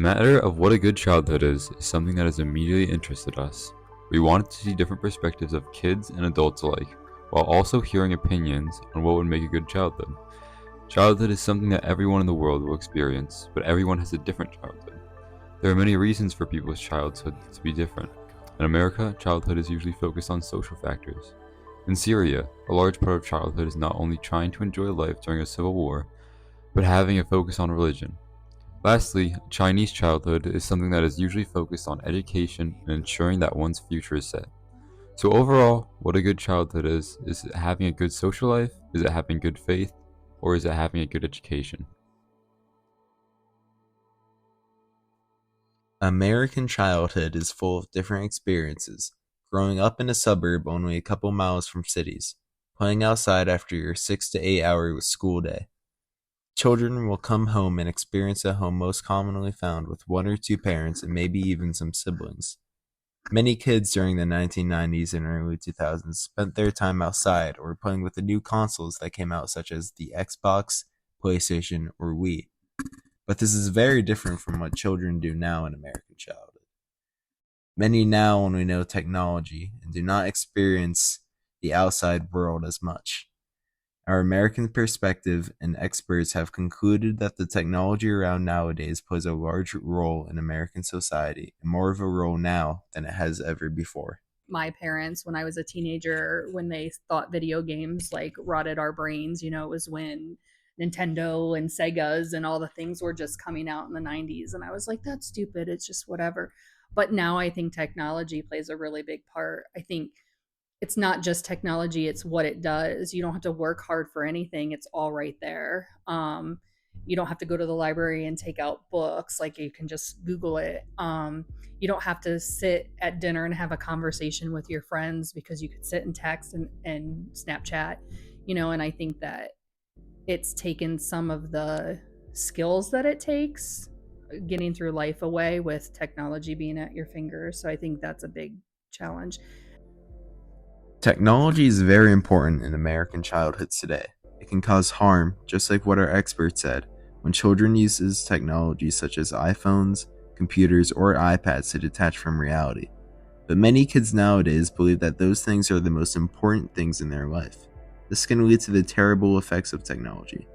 The matter of what a good childhood is something that has immediately interested us. We wanted to see different perspectives of kids and adults alike, while also hearing opinions on what would make a good childhood. Childhood is something that everyone in the world will experience, but everyone has a different childhood. There are many reasons for people's childhood to be different. In America, childhood is usually focused on social factors. In Syria, a large part of childhood is not only trying to enjoy life during a civil war, but having a focus on religion. Lastly, Chinese childhood is something that is usually focused on education and ensuring that one's future is set. So overall, what a good childhood is it having a good social life? Is it having good faith? Or is it having a good education? American childhood is full of different experiences. Growing up in a suburb only a couple miles from cities, playing outside after your 6 to 8 hour school day. Children will come home and experience a home most commonly found with one or two parents and maybe even some siblings. Many kids during the 1990s and early 2000s spent their time outside or playing with the new consoles that came out, such as the Xbox, PlayStation, or Wii. But this is very different from what children do now in American childhood. Many now only know technology and do not experience the outside world as much. Our American perspective and experts have concluded that the technology around nowadays plays a large role in American society, and more of a role now than it has ever before. My parents, when I was a teenager, when they thought video games like rotted our brains, it was when Nintendo and Segas and all the things were just coming out in the 90s. And I was like, that's stupid. It's just whatever. But now I think technology plays a really big part. I think it's not just technology, it's what it does. You don't have to work hard for anything, it's all right there. You don't have to go to the library and take out books, like you can just Google it. You don't have to sit at dinner and have a conversation with your friends because you could sit and text and Snapchat, and I think that it's taken some of the skills that it takes getting through life away with technology being at your fingers. So I think that's a big challenge. Technology is very important in American childhoods today. It can cause harm, just like what our experts said, when children use technology such as iPhones, computers, or iPads to detach from reality. But many kids nowadays believe that those things are the most important things in their life. This can lead to the terrible effects of technology.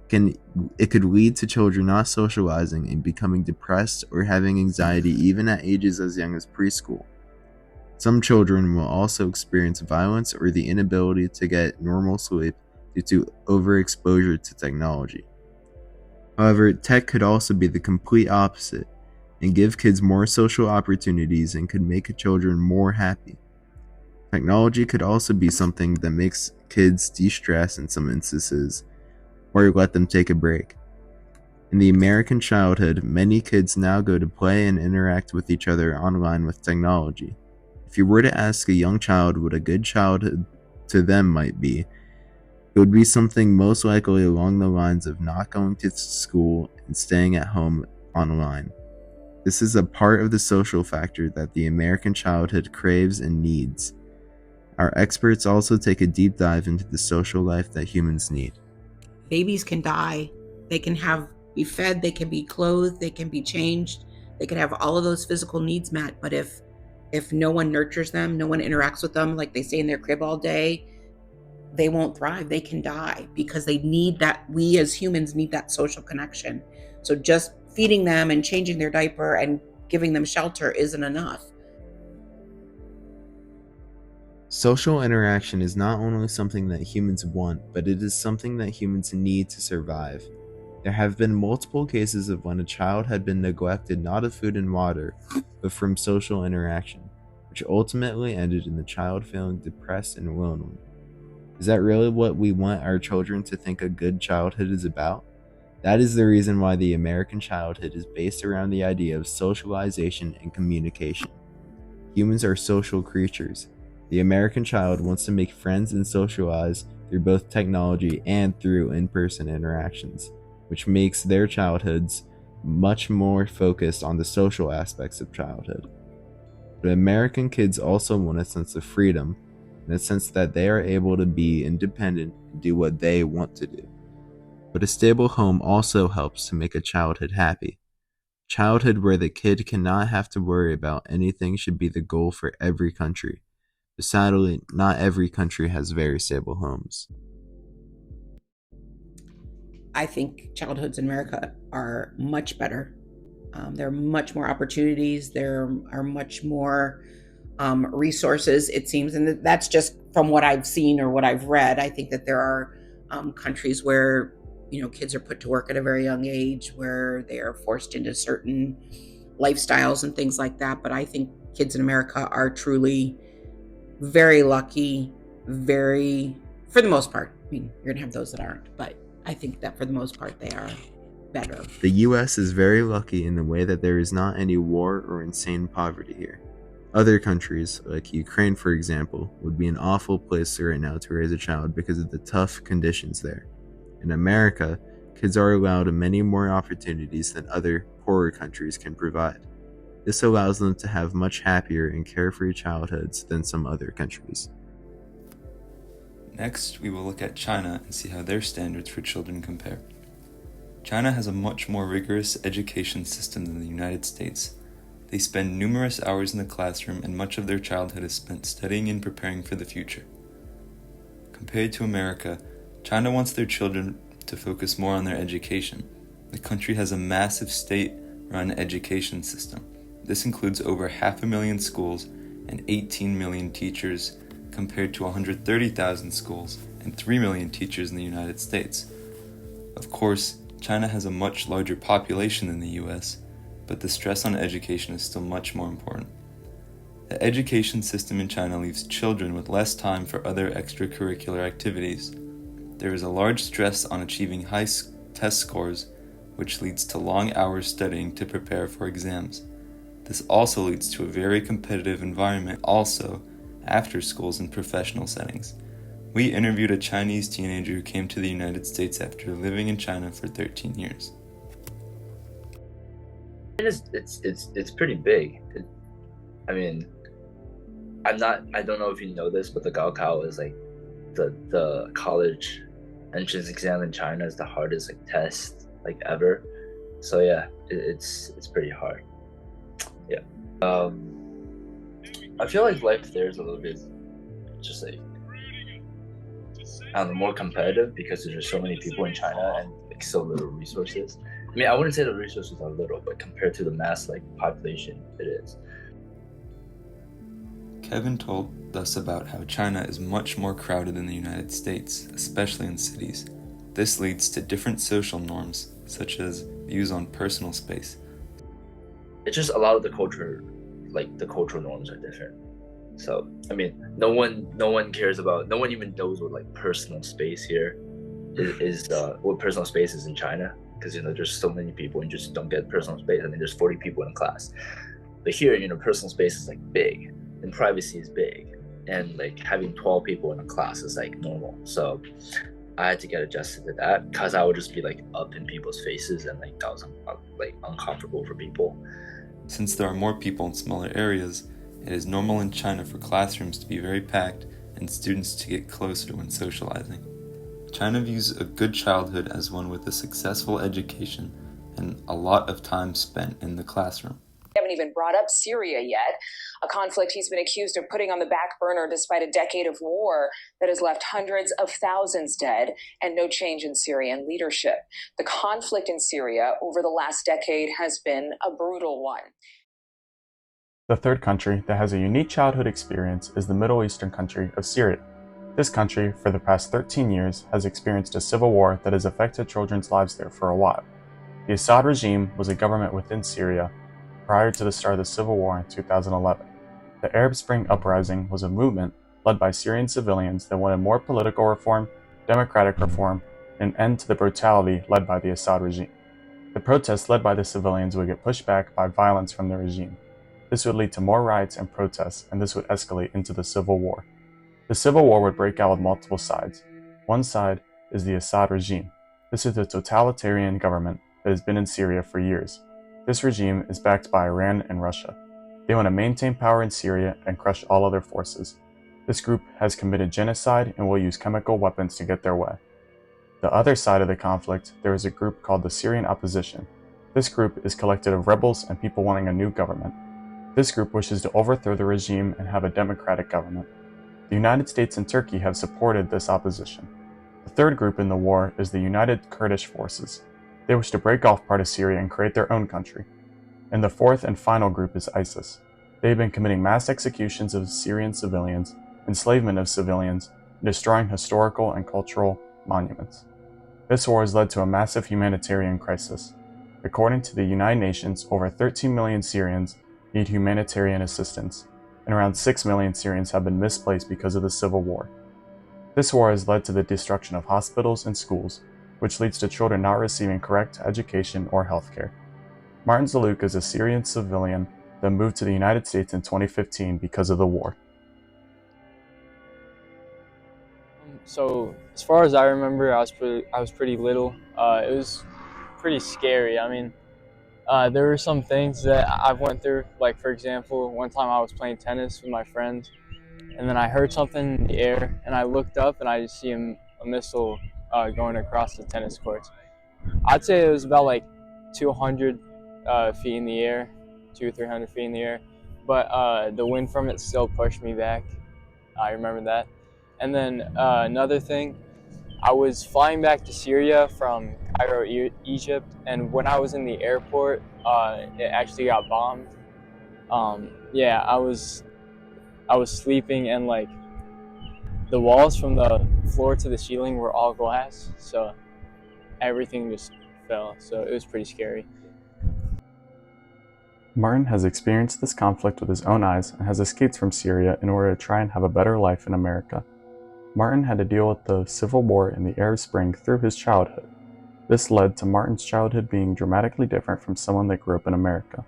It could lead to children not socializing and becoming depressed or having anxiety even at ages as young as preschool. Some children will also experience violence or the inability to get normal sleep due to overexposure to technology. However, tech could also be the complete opposite and give kids more social opportunities and could make children more happy. Technology could also be something that makes kids de-stress in some instances or let them take a break. In the American childhood, many kids now go to play and interact with each other online with technology. If you were to ask a young child what a good childhood to them might be, it would be something most likely along the lines of not going to school and staying at home online. This is a part of the social factor that the American childhood craves and needs. Our experts also take a deep dive into the social life that humans need. Babies can die. They can be fed, they can be clothed, they can be changed, they can have all of those physical needs met. But if no one nurtures them, no one interacts with them, like they stay in their crib all day, they won't thrive. They can die because they need that. We as humans need that social connection. So just feeding them and changing their diaper and giving them shelter isn't enough. Social interaction is not only something that humans want, but it is something that humans need to survive. There have been multiple cases of when a child had been neglected not of food and water, but from social interaction, which ultimately ended in the child feeling depressed and lonely. Is that really what we want our children to think a good childhood is about? That is the reason why the American childhood is based around the idea of socialization and communication. Humans are social creatures. The American child wants to make friends and socialize through both technology and through in-person interactions, which makes their childhoods much more focused on the social aspects of childhood. But American kids also want a sense of freedom, in the sense that they are able to be independent and do what they want to do. But a stable home also helps to make a childhood happy. Childhood where the kid cannot have to worry about anything should be the goal for every country. But sadly, not every country has very stable homes. I think childhoods in America are much better. There are much more opportunities. There are much more resources, it seems. And that's just from what I've seen or what I've read. I think that there are countries where, kids are put to work at a very young age, where they are forced into certain lifestyles and things like that. But I think kids in America are truly very lucky, for the most part. I mean, you're gonna have those that aren't, but I think that for the most part, they are better. The US is very lucky in the way that there is not any war or insane poverty here. Other countries, like Ukraine for example, would be an awful place right now to raise a child because of the tough conditions there. In America, kids are allowed many more opportunities than other poorer countries can provide. This allows them to have much happier and carefree childhoods than some other countries. Next, we will look at China and see how their standards for children compare. China has a much more rigorous education system than the United States. They spend numerous hours in the classroom, and much of their childhood is spent studying and preparing for the future. Compared to America, China wants their children to focus more on their education. The country has a massive state-run education system. This includes over 500,000 schools and 18 million teachers, compared to 130,000 schools and 3 million teachers in the United States. Of course, China has a much larger population than the US, but the stress on education is still much more important. The education system in China leaves children with less time for other extracurricular activities. There is a large stress on achieving high test scores, which leads to long hours studying to prepare for exams. This also leads to a very competitive environment also after schools and professional settings. We interviewed a Chinese teenager who came to the United States after living in China for 13 years. It's pretty big. I don't know if you know this, but the Gaokao is like the college entrance exam in China is the hardest test ever. So yeah, it's pretty hard. Yeah. I feel like life there is a little bit just more competitive because there's just so many people in China and so little resources. I mean, I wouldn't say the resources are little, but compared to the mass population, it is. Kevin told us about how China is much more crowded than the United States, especially in cities. This leads to different social norms, such as views on personal space. It's just a lot of the culture, the cultural norms are different. So, I mean, no one cares about, no one even knows what personal space here is what personal space is in China, because there's so many people and you just don't get personal space. I mean, there's 40 people in a class, but here personal space is big and privacy is big, and having 12 people in a class is normal. So I had to get adjusted to that because I would just be up in people's faces, and that was uncomfortable for people. Since there are more people in smaller areas, it is normal in China for classrooms to be very packed and students to get closer when socializing. China views a good childhood as one with a successful education and a lot of time spent in the classroom. We haven't even brought up Syria yet, a conflict he's been accused of putting on the back burner despite a decade of war that has left hundreds of thousands dead and no change in Syrian leadership. The conflict in Syria over the last decade has been a brutal one. The third country that has a unique childhood experience is the Middle Eastern country of Syria. This country, for the past 13 years, has experienced a civil war that has affected children's lives there for a while. The Assad regime was a government within Syria prior to the start of the civil war in 2011. The Arab Spring Uprising was a movement led by Syrian civilians that wanted more political reform, democratic reform, and an end to the brutality led by the Assad regime. The protests led by the civilians would get pushed back by violence from the regime. This would lead to more riots and protests, and this would escalate into the civil war. The civil war would break out with multiple sides. One side is the Assad regime. This is a totalitarian government that has been in Syria for years. This regime is backed by Iran and Russia. They want to maintain power in Syria and crush all other forces. This group has committed genocide and will use chemical weapons to get their way. The other side of the conflict, there is a group called the Syrian opposition. This group is collected of rebels and people wanting a new government. This group wishes to overthrow the regime and have a democratic government. The United States and Turkey have supported this opposition. The third group in the war is the United Kurdish Forces. They wish to break off part of Syria and create their own country. And the fourth and final group is ISIS. They have been committing mass executions of Syrian civilians, enslavement of civilians, and destroying historical and cultural monuments. This war has led to a massive humanitarian crisis. According to the United Nations, over 13 million Syrians need humanitarian assistance, and around 6 million Syrians have been misplaced because of the civil war. This war has led to the destruction of hospitals and schools, which leads to children not receiving correct education or healthcare. Martin Zaluk is a Syrian civilian that moved to the United States in 2015 because of the war. So as far as I remember, I was pretty little. It was pretty scary. I mean, there were some things that I went through. Like, for example, one time I was playing tennis with my friends, and then I heard something in the air, and I looked up, and I just see a missile going across the tennis courts. I'd say it was about like 200 feet in the air, 200 or 300 feet in the air, but the wind from it still pushed me back. I remember that. And then another thing, I was flying back to Syria from Cairo, Egypt, and when I was in the airport, it actually got bombed. Yeah, I was sleeping, and like the walls from the floor to the ceiling were all glass, so everything just fell. So it was pretty scary. Martin has experienced this conflict with his own eyes and has escaped from Syria in order to try and have a better life in America. Martin had to deal with the civil war and the Arab Spring through his childhood. This led to Martin's childhood being dramatically different from someone that grew up in America.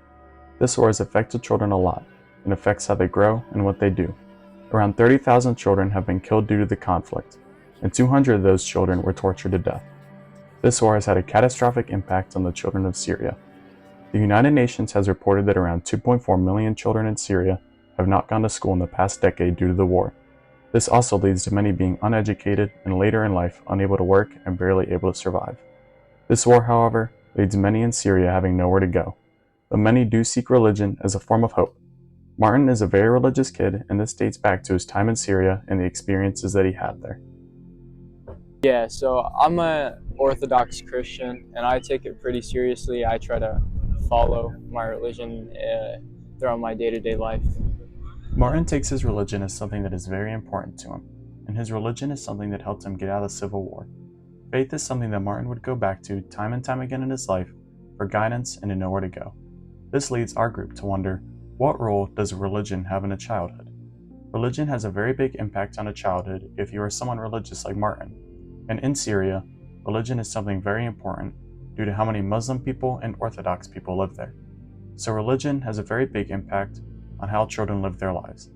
This war has affected children a lot and affects how they grow and what they do. Around 30,000 children have been killed due to the conflict, and 200 of those children were tortured to death. This war has had a catastrophic impact on the children of Syria. The United Nations has reported that around 2.4 million children in Syria have not gone to school in the past decade due to the war. This also leads to many being uneducated and later in life unable to work and barely able to survive. This war, however, leads many in Syria having nowhere to go, but many do seek religion as a form of hope. Martin is a very religious kid, and this dates back to his time in Syria and the experiences that he had there. Yeah, so I'm an Orthodox Christian, and I take it pretty seriously. I try to follow my religion throughout my day-to-day life. Martin takes his religion as something that is very important to him, and his religion is something that helped him get out of the Civil War. Faith is something that Martin would go back to time and time again in his life for guidance and to know where to go. This leads our group to wonder, what role does religion have in a childhood? Religion has a very big impact on a childhood if you are someone religious like Martin. And in Syria, religion is something very important due to how many Muslim people and Orthodox people live there. So religion has a very big impact on how children live their lives.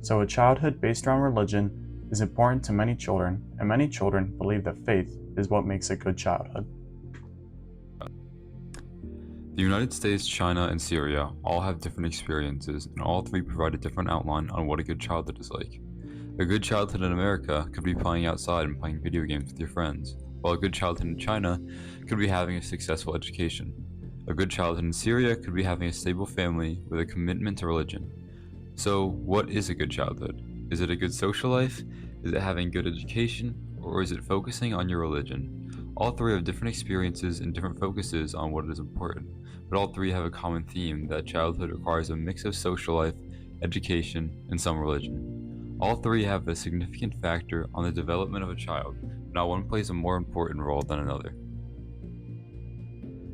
So a childhood based around religion is important to many children, and many children believe that faith is what makes a good childhood. The United States, China, and Syria all have different experiences, and all three provide a different outline on what a good childhood is like. A good childhood in America could be playing outside and playing video games with your friends, while a good childhood in China could be having a successful education. A good childhood in Syria could be having a stable family with a commitment to religion. So, what is a good childhood? Is it a good social life? Is it having good education? Or is it focusing on your religion? All three have different experiences and different focuses on what is important, but all three have a common theme that childhood requires a mix of social life, education, and some religion. All three have a significant factor on the development of a child, but not one plays a more important role than another.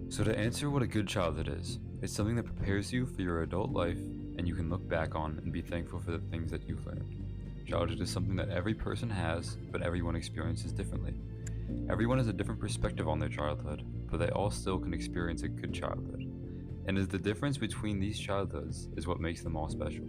So to answer what a good childhood is, it's something that prepares you for your adult life and you can look back on and be thankful for the things that you've learned. Childhood is something that every person has, but everyone experiences differently. Everyone has a different perspective on their childhood, but they all still can experience a good childhood. And the difference between these childhoods is what makes them all special.